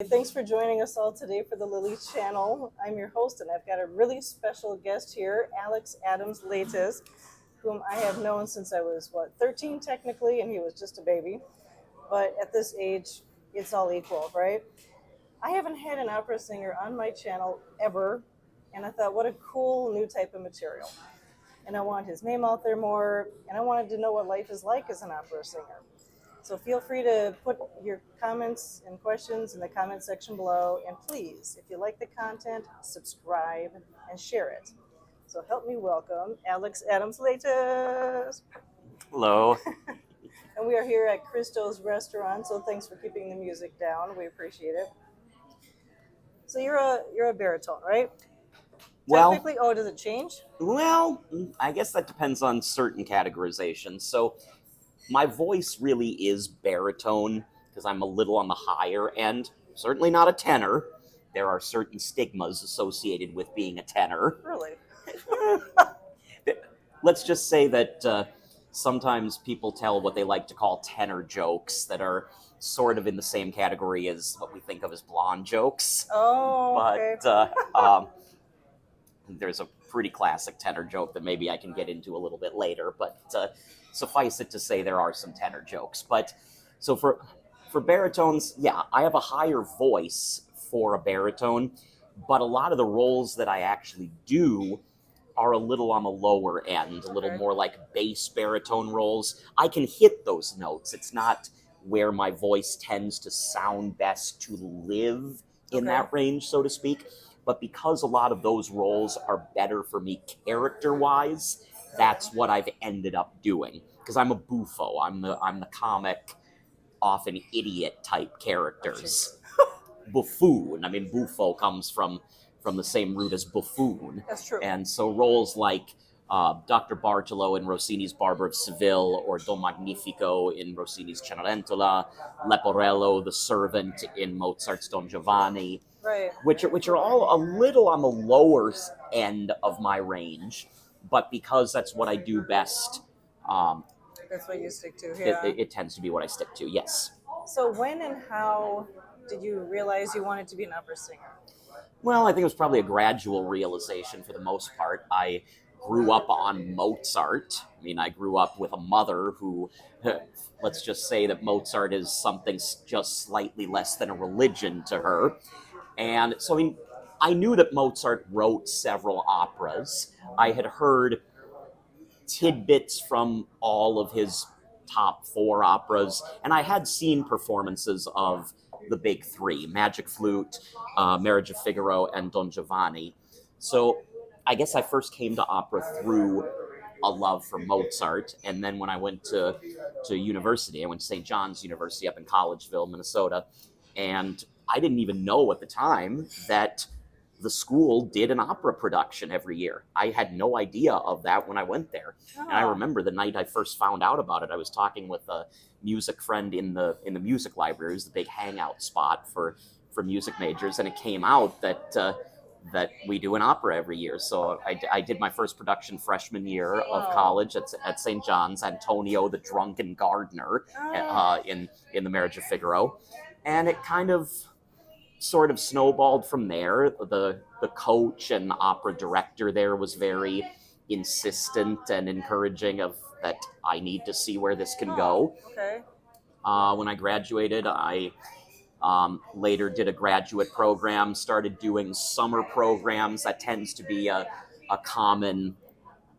thanks for joining us all today for the Lily channel. I'm your host, and I've got a really special guest here, Alex Adams-Leytes, whom I have known since I was, 13 technically, and he was just a baby. But at this age, it's all equal, right? I haven't had an opera singer on my channel ever, and I thought, what a cool new type of material. And I want his name out there more, and I wanted to know what life is like as an opera singer. So feel free to put your comments and questions in the comment section below. And please, if you like the content, subscribe and share it. So help me welcome Alex Adams-Leytes. Hello. And we are here at Christo's restaurant, so thanks for keeping the music down. We appreciate it. So you're a baritone, right? Well, Technically, does it change? Well, I guess that depends on certain categorizations. So my voice really is baritone because I'm a little on the higher end, certainly not a tenor. There are certain stigmas associated with being a tenor. Really? Let's just say that sometimes people tell what they like to call tenor jokes that are sort of in the same category as what we think of as blonde jokes. Oh, okay. But there's a pretty classic tenor joke that maybe I can get into a little bit later, but suffice it to say there are some tenor jokes. But so for baritones, yeah, I have a higher voice for a baritone, but a lot of the roles that I actually do are a little on the lower end, a little more like bass baritone roles. I can hit those notes. It's not where my voice tends to sound best to live in that range, so to speak. But because a lot of those roles are better for me character-wise, that's what I've ended up doing. Because I'm a buffo. I'm the comic, often idiot type characters. Buffoon. I mean, buffo comes from the same root as buffoon. That's true. And so roles like Dr. Bartolo in Rossini's Barber of Seville, or Don Magnifico in Rossini's Cenerentola, Leporello, the servant in Mozart's Don Giovanni, right, which are all a little on the lower end of my range, but because that's what I do best, that's what you stick to. Yeah. It tends to be what I stick to. Yes. So when and how did you realize you wanted to be an opera singer? Well, I think it was probably a gradual realization for the most part. I grew up on Mozart. I mean, I grew up with a mother who, let's just say that Mozart is something just slightly less than a religion to her. And so, I mean, I knew that Mozart wrote several operas. I had heard tidbits from all of his top 4 operas, and I had seen performances of the big 3, Magic Flute, Marriage of Figaro, and Don Giovanni. So I guess I first came to opera through a love for Mozart, and then when I went to university, I went to St. John's University up in Collegeville, Minnesota, and I didn't even know at the time that the school did an opera production every year. I had no idea of that when I went there. And I remember the night I first found out about it, I was talking with a music friend in the music library. It was the big hangout spot for music majors, and it came out that we do an opera every year. So I did my first production freshman year of college at St. John's, Antonio the Drunken Gardener, in the Marriage of Figaro. And it kind of sort of snowballed from there. The coach and opera director there was very insistent and encouraging of that I need to see where this can go. Okay. When I graduated, I later did a graduate program, started doing summer programs. That tends to be a common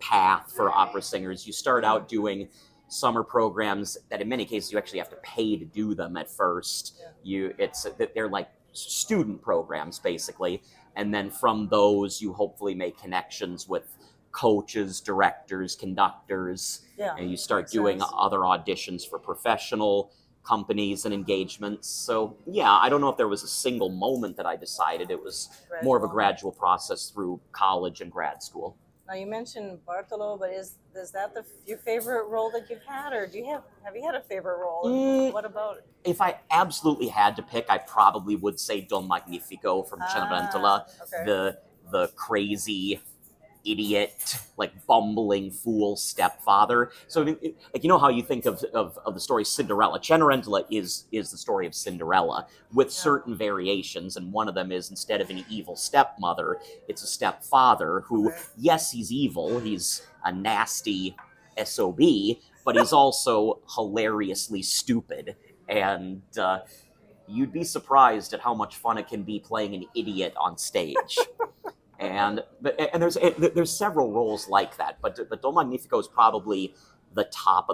path for opera singers. You start out doing summer programs that in many cases you actually have to pay to do them at first. They're like student programs basically, and then from those you hopefully make connections with coaches, directors, conductors, and you start doing other auditions for professional companies and engagements. So yeah, I don't know if there was a single moment that I decided. It was more of a gradual process through college and grad school. Now you mentioned Bartolo, but is that your favorite role that you've had, or have you had a favorite role? What about it? If I absolutely had to pick, I probably would say Don Magnifico from Cenerentola, the crazy idiot, like bumbling fool stepfather. So like, you know how you think of the story Cinderella. Cenerentola is the story of Cinderella with certain variations, and one of them is instead of an evil stepmother, it's a stepfather who, yes, he's evil, he's a nasty SOB, but he's also hilariously stupid. And you'd be surprised at how much fun it can be playing an idiot on stage. And there's several roles like that, but Don Magnifico is probably the top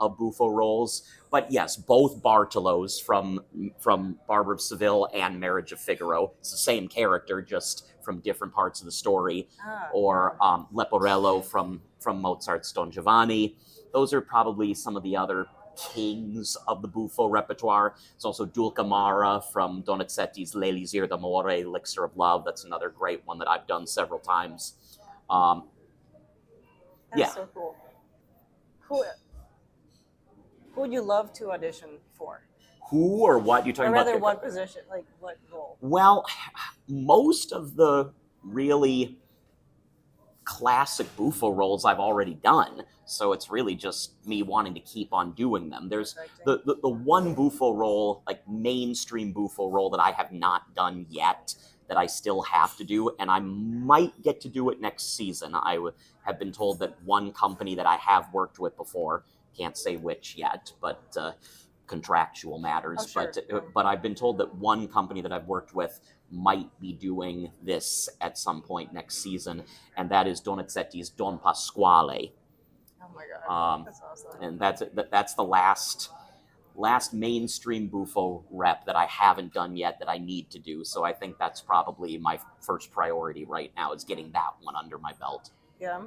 of buffo roles. But yes, both Bartolos from Barber of Seville and Marriage of Figaro, it's the same character, just from different parts of the story. Or Leporello from Mozart's Don Giovanni. Those are probably some of the other kings of the buffo repertoire. It's also Dulcamara from Donizetti's L'Elisir d'Amore, Elixir of Love. That's another great one that I've done several times. That's so cool. Who would you love to audition for? Who or what you talking or about? rather, what position, like what role? Well, most of the really classic buffo roles I've already done, so it's really just me wanting to keep on doing them. There's the one buffo role, like mainstream buffo role, that I have not done yet that I still have to do, and I might get to do it next season. I have been told that one company that I have worked with before, can't say which yet, but contractual matters, but I've been told that one company that I've worked with might be doing this at some point next season, and that is Donizetti's Don Pasquale. Oh my god, that's awesome! And that's the last mainstream buffo rep that I haven't done yet that I need to do. So I think that's probably my first priority right now, is getting that one under my belt. Yeah.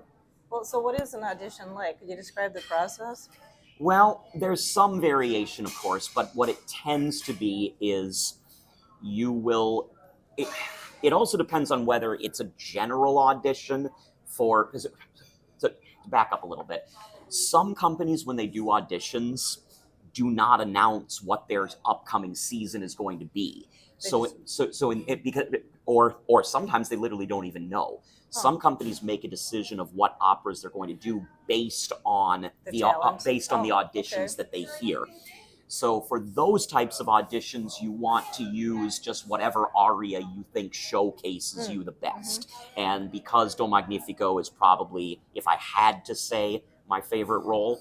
Well, so what is an audition like? Could you describe the process? Well, there's some variation, of course, but what it tends to be is you will. It also depends on whether it's a general audition for. To back up a little bit, some companies, when they do auditions, do not announce what their upcoming season is going to be. Or sometimes they literally don't even know. Some companies make a decision of what operas they're going to do based on the auditions that they hear. So for those types of auditions, you want to use just whatever aria you think showcases you the best. And because Don Magnifico is probably, if I had to say, my favorite role,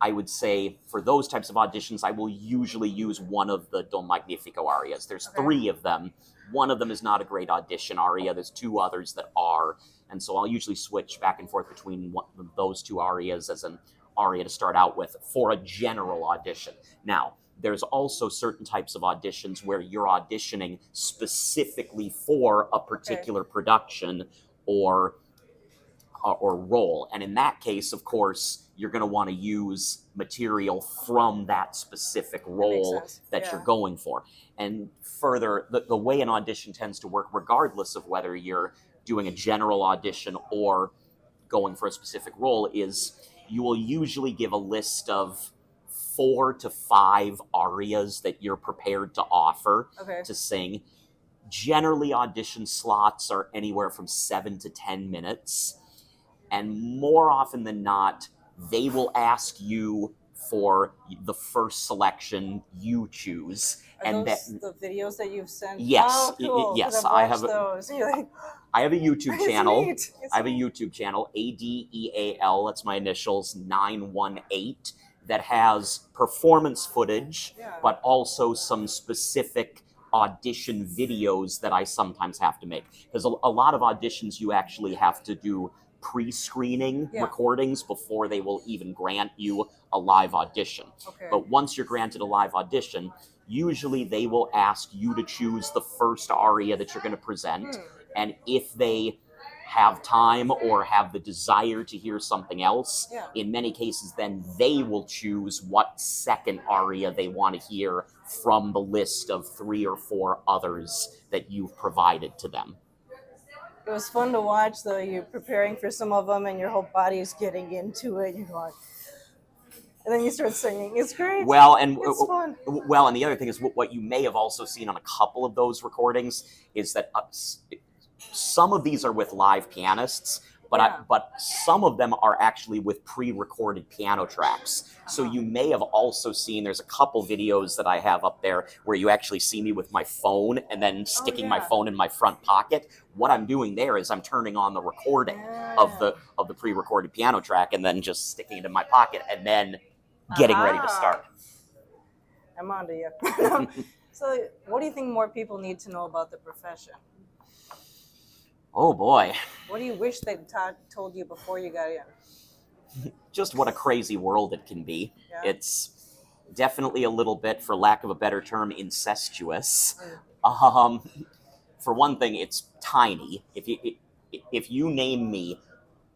I would say for those types of auditions, I will usually use one of the Don Magnifico arias. There's 3 of them. One of them is not a great audition aria. There's 2 others that are. And so I'll usually switch back and forth between those 2 arias as an aria to start out with for a general audition. Now, there's also certain types of auditions where you're auditioning specifically for a particular production or role. And in that case, of course, you're going to want to use material from that specific role that you're going for. And further, the way an audition tends to work, regardless of whether you're doing a general audition or going for a specific role, is you will usually give a list of 4 to 5 arias that you're prepared to offer to sing. Generally, audition slots are anywhere from 7 to 10 minutes. And more often than not, they will ask you for the first selection you choose. Are those the videos that you've sent? Yes, oh, cool. yes. I have those. I have a YouTube channel. I have a YouTube channel, ADEAL, that's my initials, 918, that has performance footage, but also some specific audition videos that I sometimes have to make. Because a lot of auditions you actually have to do pre-screening recordings before they will even grant you a live audition. But once you're granted a live audition, usually they will ask you to choose the first aria that you're going to present. And if they have time or have the desire to hear something else, in many cases, then they will choose what second aria they want to hear from the list of 3 or 4 others that you've provided to them. It was fun to watch, though. You're preparing for some of them, and your whole body is getting into it. You're going, and then you start singing. It's great. It's fun. Well, and the other thing is what you may have also seen on a couple of those recordings is that some of these are with live pianists, but Yeah. but some of them are actually with pre-recorded piano tracks. So you may have also seen, there's a couple videos that I have up there where you actually see me with my phone and then sticking my yeah. phone in my front pocket. What I'm doing there is I'm turning on the recording of the pre-recorded piano track and then just sticking it in my pocket and then getting ready to Aha. start. I'm on to you. So, what do you think more people need to know about the profession? Oh boy. What do you wish they'd told you before you got in? Just what a crazy world it can be. Yeah. It's definitely a little bit, for lack of a better term, incestuous. For one thing, it's tiny. If you name me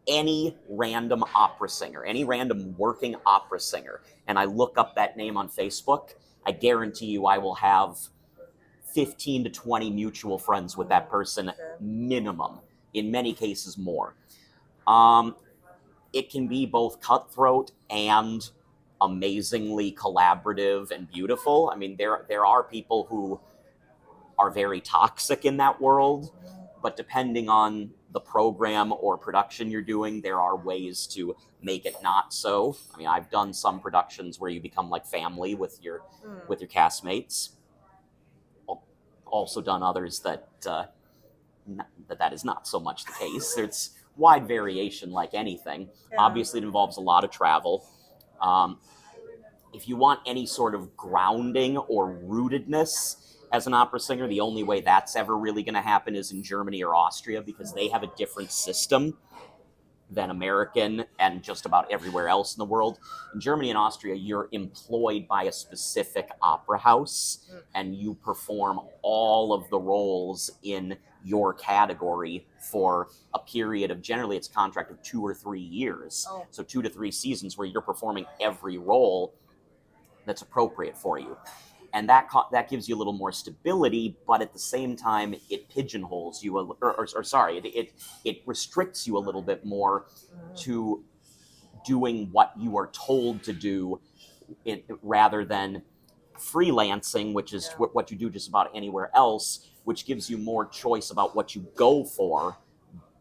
any random opera singer, any random working opera singer, and I look up that name on Facebook, I guarantee you I will have 15 to 20 mutual friends with that person, minimum. In many cases, more. It can be both cutthroat and amazingly collaborative and beautiful. I mean, there are people who are very toxic in that world, but depending on the program or production you're doing, there are ways to make it not so. I mean, I've done some productions where you become like family with your castmates. Also done others that that is not so much the case. There's wide variation like anything. Yeah. Obviously, it involves a lot of travel. If you want any sort of grounding or rootedness as an opera singer, the only way that's ever really going to happen is in Germany or Austria, because they have a different system than American and just about everywhere else in the world. In Germany and Austria, you're employed by a specific opera house and you perform all of the roles in your category for a period of, generally it's a contract of 2 or 3 years. Oh. So 2 to 3 seasons where you're performing every role that's appropriate for you. And that gives you a little more stability, but at the same time, it pigeonholes you, it restricts you a little bit more to doing what you are told to do, rather than freelancing, which is what you do just about anywhere else, which gives you more choice about what you go for,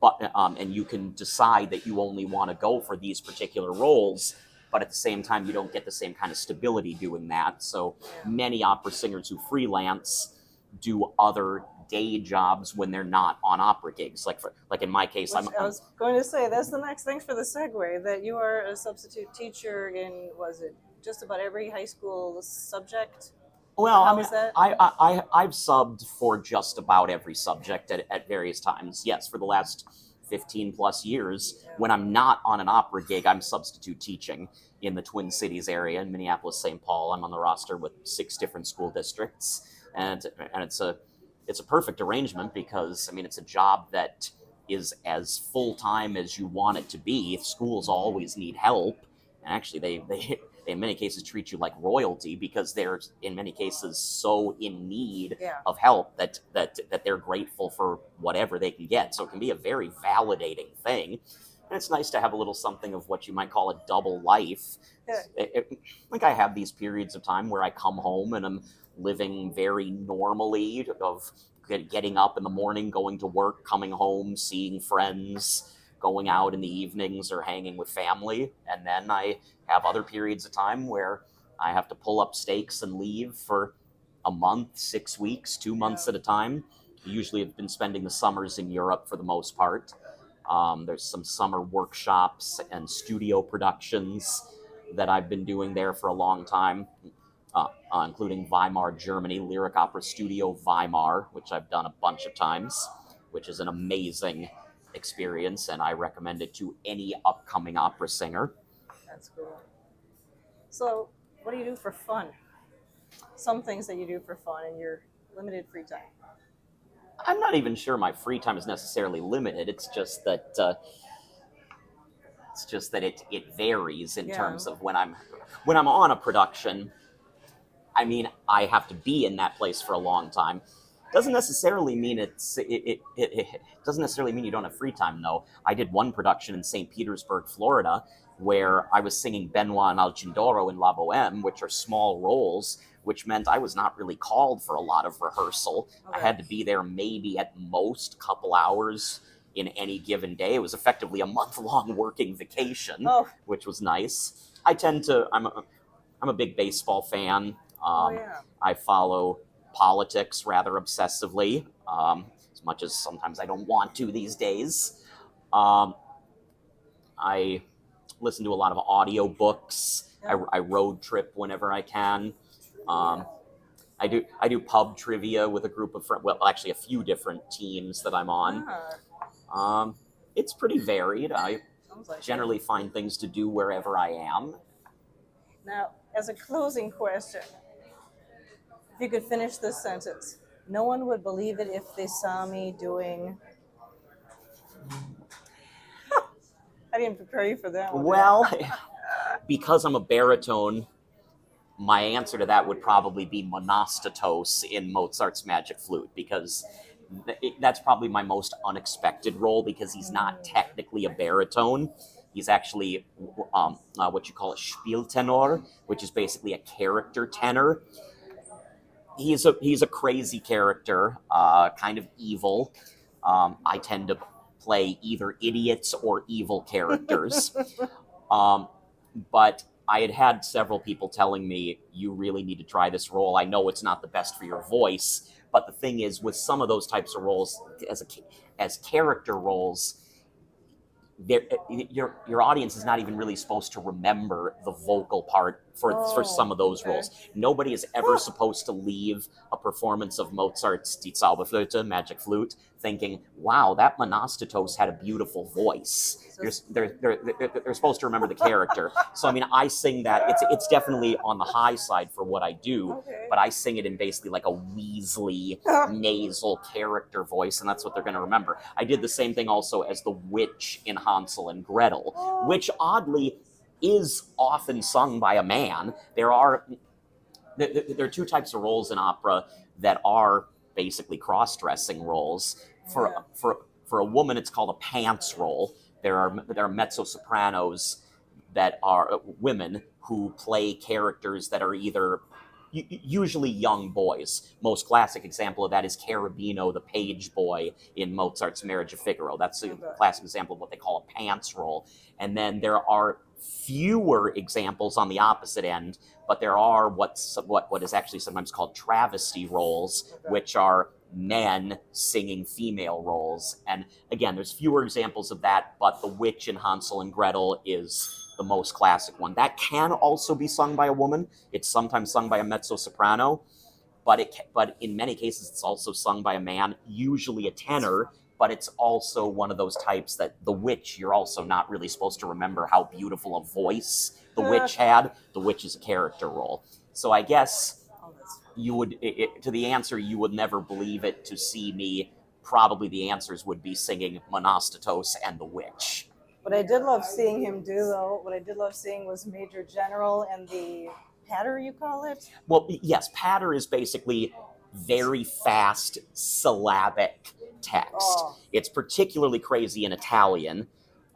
but and you can decide that you only want to go for these particular roles. But at the same time, you don't get the same kind of stability doing that. So many opera singers who freelance do other day jobs when they're not on opera gigs. Like in my case, I was going to say, that's the next. Thanks for the segue. That you are a substitute teacher in, was it just about every high school subject? Well, How is that? I've subbed for just about every subject at various times. Yes, for the last 15 plus years. When I'm not on an opera gig, I'm substitute teaching in the Twin Cities area, in Minneapolis, St. Paul. I'm on the roster with 6 different school districts, and it's a perfect arrangement, because I mean, it's a job that is as full time as you want it to be. Schools always need help, and actually they in many cases treat you like royalty, because they're in many cases so in need of help that they're grateful for whatever they can get. So it can be a very validating thing. And it's nice to have a little something of what you might call a double life. Like, I have these periods of time where I come home and I'm living very normally, of getting up in the morning, going to work, coming home, seeing friends, going out in the evenings, or hanging with family. And then I have other periods of time where I have to pull up stakes and leave for a month, 6 weeks, 2 months at a time. Usually I've been spending the summers in Europe for the most part. There's some summer workshops and studio productions that I've been doing there for a long time, including Weimar, Germany, Lyric Opera Studio Weimar, which I've done a bunch of times, which is an amazing experience, and I recommend it to any upcoming opera singer. That's cool. So, what do you do for fun? Some things that you do for fun in your limited free time. I'm not even sure my free time is necessarily limited. It's just that it varies in terms of when I'm on a production. I mean, I have to be in that place for a long time. Doesn't necessarily mean it doesn't necessarily mean you don't have free time though. I did one production in St. Petersburg, Florida, where I was singing Benoit and Alcindoro in La Boheme, which are small roles, which meant I was not really called for a lot of rehearsal. Okay. I had to be there maybe at most a couple hours in any given day. It was effectively a month-long working vacation, which was nice. I'm a big baseball fan. I follow politics rather obsessively, as much as sometimes I don't want to these days. I listen to a lot of audiobooks. I road trip whenever I can. I do pub trivia with a group of friends. Well, actually, a few different teams that I'm on. It's pretty varied. I generally find things to do wherever I am. Now, as a closing question, if you could finish this sentence, no one would believe it if they saw me doing. I didn't prepare you for that one. Well, because I'm a baritone, my answer to that would probably be monostatos in Mozart's Magic Flute, because that's probably my most unexpected role, because he's not technically a baritone. He's actually what you call a Spieltenor, which is basically a character tenor. He's a crazy character, kind of evil. I tend to play either idiots or evil characters. But I had several people telling me, you really need to try this role. I know it's not the best for your voice, but the thing is, with some of those types of roles, as character roles, your audience is not even really supposed to remember the vocal part for some of those roles. Nobody is ever supposed to leave a performance of Mozart's Die Zauberflöte, Magic Flute, thinking, wow, that monostatos had a beautiful voice. They're supposed to remember the character. So, I mean, I sing that. It's definitely on the high side for what I do, but I sing it in basically like a Weasley nasal character voice, and that's what they're going to remember. I did the same thing also as the witch in Hansel and Gretel, which oddly is often sung by a man. There are two types of roles in opera that are basically cross-dressing roles. For a woman, it's called a pants role. There are mezzo-sopranos that are women who play characters that are either usually young boys. Most classic example of that is Cherubino, the page boy in Mozart's Marriage of Figaro. That's a classic example of what they call a pants role. And then there are fewer examples on the opposite end, but there are what is actually sometimes called travesty roles, which are men singing female roles. And again, there's fewer examples of that, but the witch in Hansel and Gretel is the most classic one. That can also be sung by a woman. It's sometimes sung by a mezzo-soprano, but in many cases it's also sung by a man, usually a tenor, but it's also one of those types that the witch, you're also not really supposed to remember how beautiful a voice the witch had. The witch is a character role. So I guess you would, to the answer, you would never believe it to see me. Probably the answers would be singing Monostatos and the Witch. What I did love seeing him do, though, what I did love seeing was Major General and the patter, you call it? Well, yes, patter is basically very fast syllabic text. It's particularly crazy in Italian.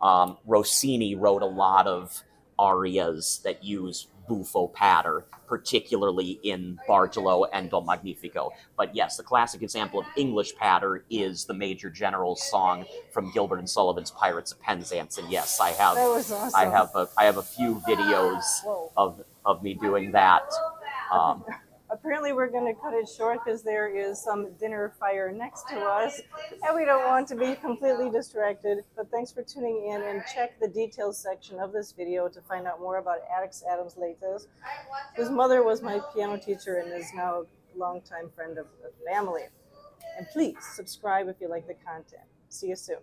Rossini wrote a lot of arias that use buffo patter, particularly in Bargello and Dol Magnifico. But yes, the classic example of English patter is the Major General's song from Gilbert and Sullivan's Pirates of Penzance. And yes, I have that was awesome. I have a few videos of me doing that. Apparently we're going to cut it short because there is some dinner fire next to us and we don't want to be completely distracted. But thanks for tuning in, and check the details section of this video to find out more about Alex Adams-Leytes, whose mother was my piano teacher and is now a longtime friend of the family. And please subscribe if you like the content. See you soon.